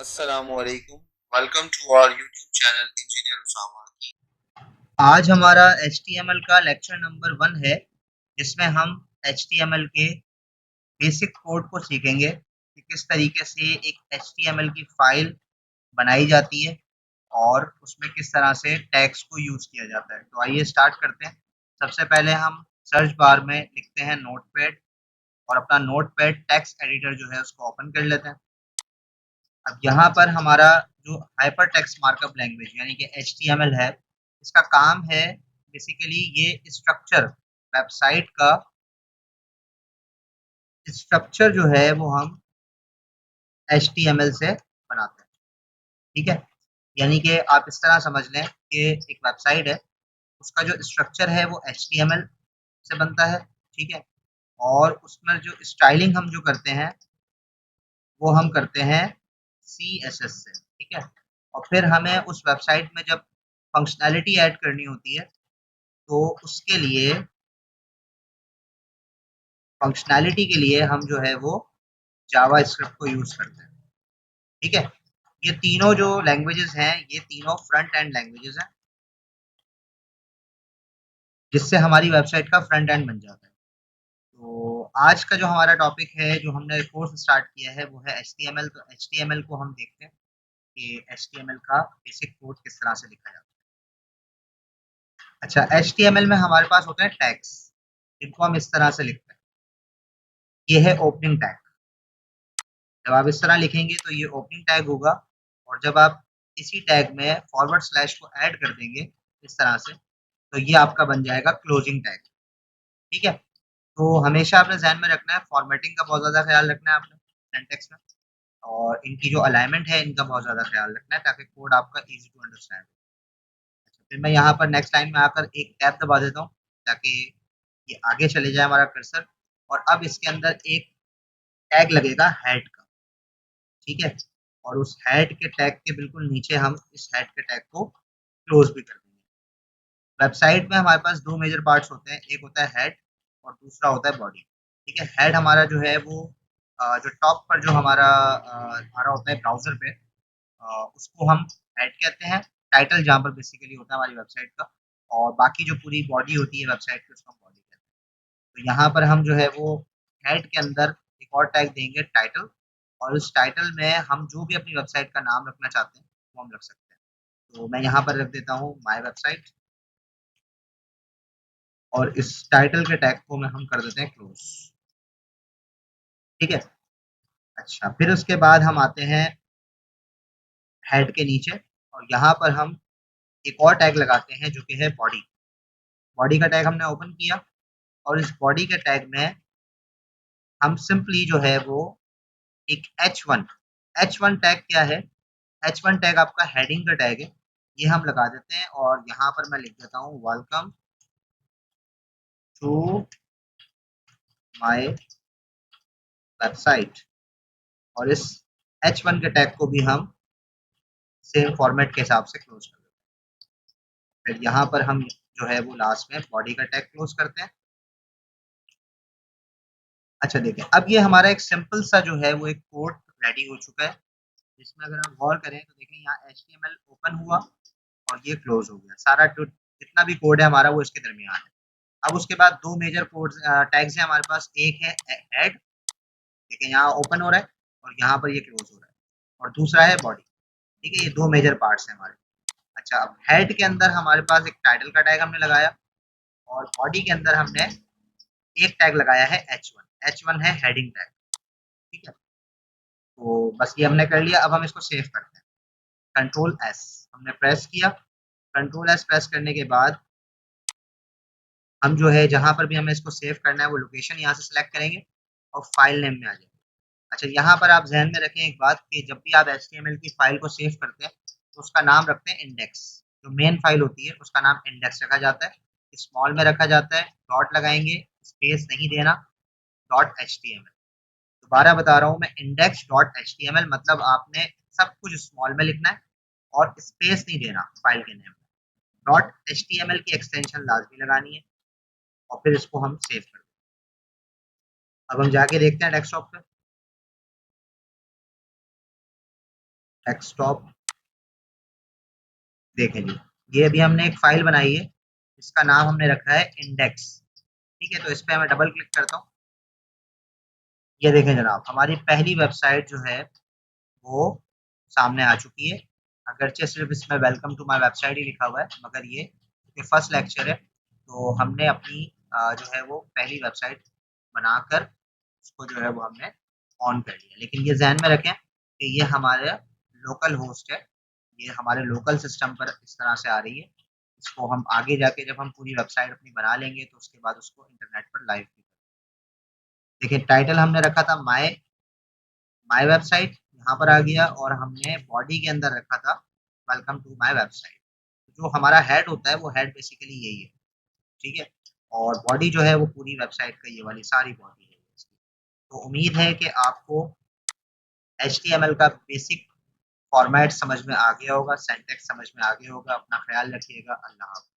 Assalamualaikum. Welcome to our YouTube channel Engineer Usama. आज हमारा HTML का लेक्चर नंबर 1 है, जिसमें हम HTML के बेसिक कोड को सीखेंगे कि किस तरीके से एक HTML की फाइल बनाई जाती है और उसमें किस तरह से टैग्स को यूज़ किया जाता है। तो आइए स्टार्ट करते हैं। सबसे पहले हम सर्च बार में लिखते हैं नोटपैड और अपना नोटपैड टेक्स्ट एडिटर जो है उसको ओपन कर लेते हैं। अब यहाँ पर हमारा जो हाइपर टेक्स्ट मार्कअप लैंग्वेज यानी कि HTML है, इसका काम है बेसिकली ये वेबसाइट का स्ट्रक्चर जो है वो हम HTML से बनाते हैं। ठीक है, यानी कि आप इस तरह समझ लें कि एक वेबसाइट है, उसका जो स्ट्रक्चर है वो HTML से बनता है। ठीक है, और उसमें जो स्टाइलिंग हम जो करते हैं वो हम करते हैं CSS से। ठीक है, और फिर हमें उस वेबसाइट में जब फंक्शनैलिटी ऐड करनी होती है तो उसके लिए फंक्शनैलिटी के लिए हम जो है वो जावा स्क्रिप्ट को यूज़ करते हैं। ठीक है, ये तीनों जो लैंग्वेजेस हैं ये तीनों फ्रंट एंड लैंग्वेजेस हैं, जिससे हमारी वेबसाइट का फ्रंट एंड बन जाता है। तो आज का जो हमारा टॉपिक है, जो हमने कोर्स स्टार्ट किया है वो है HTML। तो HTML को हम देखते हैं कि HTML का बेसिक कोड किस तरह से लिखा जाता है। अच्छा, HTML में हमारे पास होते हैं टैग्स, जिनको हम इस तरह से लिखते हैं। ये है ओपनिंग टैग। जब आप इस तरह लिखेंगे तो ये ओपनिंग टैग होगा, और जब आप इसी टैग में फॉरवर्ड स्लैश को ऐड कर देंगे इस तरह से, तो ये आपका बन जाएगा क्लोजिंग टैग। ठीक है, तो हमेशा आपने ध्यान में रखना है, फॉर्मेटिंग का बहुत ज़्यादा ख्याल रखना है आपने सिंटैक्स में, और इनकी जो अलाइनमेंट है इनका बहुत ज़्यादा ख्याल रखना है ताकि कोड आपका ईज़ी टू अंडरस्टैंड हो। अच्छा, फिर मैं यहाँ पर नेक्स्ट लाइन में आकर एक टैब दबा देता हूँ ताकि ये आगे चले जाए हमारा कर्सर, और अब इसके अंदर एक टैग लगेगा हेड का। ठीक है, और उस हेड के टैग के बिल्कुल नीचे हम इस हेड के टैग को क्लोज भी कर देंगे। वेबसाइट में हमारे पास 2 मेजर पार्ट्स होते हैं, एक होता है हेड और दूसरा होता है बॉडी। ठीक है, हेड हमारा जो है वो जो टॉप पर जो हमारा आ रहा होता है ब्राउज़र पे, उसको हम हेड कहते हैं। टाइटल जहाँ पर बेसिकली होता है हमारी वेबसाइट का, और बाकी जो पूरी बॉडी होती है वेबसाइट की उसको हम बॉडी कहते हैं। तो यहाँ पर हम जो है वो हेड के अंदर एक और टैग देंगे टाइटल, और उस टाइटल में हम जो भी अपनी वेबसाइट का नाम रखना चाहते हैं वो हम रख सकते हैं। तो मैं यहाँ पर रख देता हूँ माय वेबसाइट, और इस टाइटल के टैग को में हम कर देते हैं क्लोज। ठीक है, अच्छा, फिर उसके बाद हम आते हैं हेड के नीचे, और यहाँ पर हम एक और टैग लगाते हैं जो कि है बॉडी। बॉडी का टैग हमने ओपन किया, और इस बॉडी के टैग में हम सिंपली जो है वो एक H1 टैग क्या है? H1 टैग आपका हेडिंग का टैग है, ये हम लगा देते हैं, और यहाँ पर मैं लिख देता हूँ वेलकम टू माय वेबसाइट, और इस H1 के टैग को भी हम सेम फॉर्मेट के हिसाब से क्लोज कर देते हैं। फिर यहाँ पर हम जो है वो लास्ट में बॉडी का टैग क्लोज करते हैं। अच्छा, देखिए अब ये हमारा एक सिंपल सा जो है वो एक कोड रेडी हो चुका है, जिसमें अगर आप गौर करें तो देखें यहाँ HTML ओपन हुआ और ये क्लोज हो गया। सारा जो जितना भी कोड है हमारा वो इसके दरमियान है। अब उसके बाद 2 मेजर कोड्स टैग्स हैं हमारे पास, एक है हेड, ठीक है, यहाँ ओपन हो रहा है और यहाँ पर ये क्लोज हो रहा है, और दूसरा है बॉडी। ठीक है, ये 2 मेजर पार्ट्स हैं हमारे। अच्छा, अब हेड के अंदर हमारे पास एक टाइटल का टैग हमने लगाया, और बॉडी के अंदर हमने एक टैग लगाया है H1 है हेडिंग टैग। ठीक है, तो बस ये हमने कर लिया। अब हम इसको सेव करते हैं। कंट्रोल एस हमने प्रेस किया। कंट्रोल एस प्रेस करने के बाद हम जो है जहाँ पर भी हमें इसको सेव करना है वो लोकेशन यहाँ से सिलेक्ट करेंगे और फाइल नेम में आ जाएंगे। अच्छा, यहाँ पर आप ज़हन में रखें एक बात कि जब भी आप HTML की फाइल को सेव करते हैं तो उसका नाम रखते हैं इंडेक्स। जो मेन फाइल होती है उसका नाम इंडेक्स रखा जाता है, स्मॉल में रखा जाता है, डॉट लगाएंगे, स्पेस नहीं देना, डॉट HTML। दोबारा बता रहा हूँ मैं, इंडेक्स डॉट HTML मतलब आपने सब कुछ स्मॉल में लिखना है और स्पेस नहीं देना फाइल के नेम में। डॉट HTML की एक्सटेंशन लाजमी लगानी है, और फिर इसको हम सेव कर दें। अब हम जाके देखते हैं डेस्कटॉप पे। डेस्कटॉप। देखें जी, ये अभी हमने एक फाइल बनाई है, इसका नाम हमने रखा है इंडेक्स। ठीक है, तो इस पे मैं डबल क्लिक करता हूँ। ये देखें जनाब, हमारी पहली वेबसाइट जो है वो सामने आ चुकी है। अगरचे सिर्फ इसमें वेलकम टू माय वेबसाइट ही लिखा हुआ है, मगर ये फर्स्ट लेक्चर है, तो हमने अपनी जो है वो पहली वेबसाइट बनाकर उसको जो है वो हमने ऑन कर लिया। लेकिन ये ज़हन में रखें कि ये हमारे लोकल होस्ट है, ये हमारे लोकल सिस्टम पर इस तरह से आ रही है। इसको हम आगे जाके जब हम पूरी वेबसाइट अपनी बना लेंगे तो उसके बाद उसको इंटरनेट पर लाइव भी देखिए। टाइटल हमने रखा था माय माय वेबसाइट, यहाँ पर आ गया, और हमने बॉडी के अंदर रखा था वेलकम टू माय वेबसाइट। जो हमारा हेड होता है वो हेड बेसिकली यही है। ठीक है, और बॉडी जो है वो पूरी वेबसाइट का ये वाली सारी बॉडी है इसकी। तो उम्मीद है कि आपको HTML का बेसिक फॉर्मेट समझ में आ गया होगा, सिंटैक्स समझ में आ गया होगा। अपना ख्याल रखिएगा। अल्लाह हाफ़िज़।